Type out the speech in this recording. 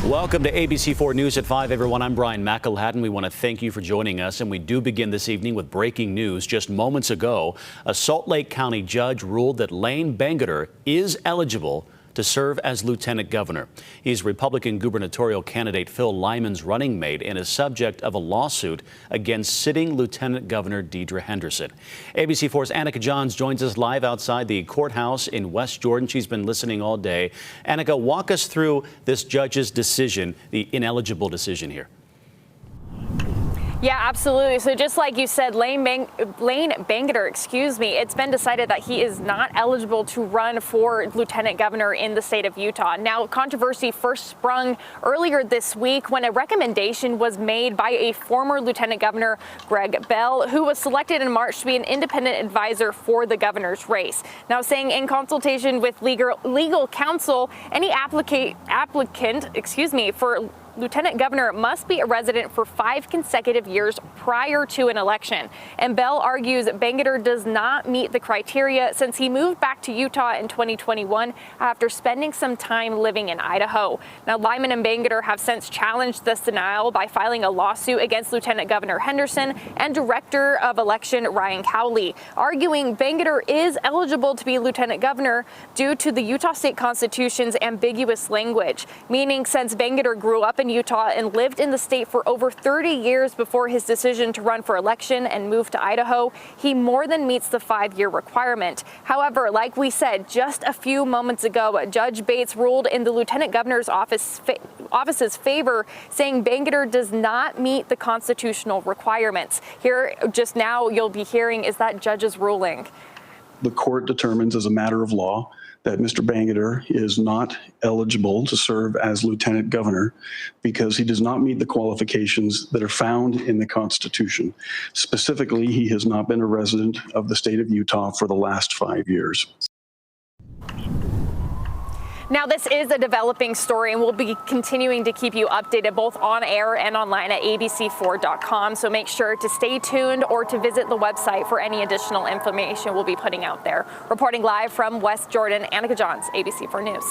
Welcome to ABC4 News at 5, everyone. I'm Brian McElhatton. We want to thank you for joining us, and we do begin this evening with breaking news. Just moments ago, a Salt Lake County judge ruled that Layne Bangerter is eligible to serve as lieutenant governor. He's Republican gubernatorial candidate Phil Lyman's running mate and is subject of a lawsuit against sitting Lieutenant Governor Deidre Henderson. ABC4's Annika Johns joins us live outside the courthouse in West Jordan. She's been listening all day. Annika, walk us through this judge's decision, the ineligible decision here. Yeah, absolutely. So just like you said, Layne Bangerter, it's been decided that he is not eligible to run for lieutenant governor in the state of Utah. Now, controversy first sprung earlier this week when a recommendation was made by a former lieutenant governor, Greg Bell, who was selected in March to be an independent advisor for the governor's race. Now, saying in consultation with legal counsel, any applicant for lieutenant governor must be a resident for 5 consecutive years prior to an election. And Bell argues Bangerter does not meet the criteria since he moved back to Utah in 2021 after spending some time living in Idaho. Now, Lyman and Bangerter have since challenged this denial by filing a lawsuit against Lieutenant Governor Henderson and Director of Election Ryan Cowley, arguing Bangerter is eligible to be lieutenant governor due to the Utah State Constitution's ambiguous language, meaning since Bangerter grew up in Utah and lived in the state for over 30 years before his decision to run for election and move to Idaho, he more than meets the 5-year requirement. However, like we said just a few moments ago, Judge Bates ruled in the lieutenant governor's office's favor, saying Bangerter does not meet the constitutional requirements. Here just now you'll be hearing is that judge's ruling. The court determines as a matter of law that Mr. Bangerter is not eligible to serve as lieutenant governor because he does not meet the qualifications that are found in the Constitution. Specifically, he has not been a resident of the state of Utah for the last 5 years. Now, this is a developing story, and we'll be continuing to keep you updated both on air and online at abc4.com. So make sure to stay tuned or to visit the website for any additional information we'll be putting out there. Reporting live from West Jordan, Annika Johns, ABC4 News.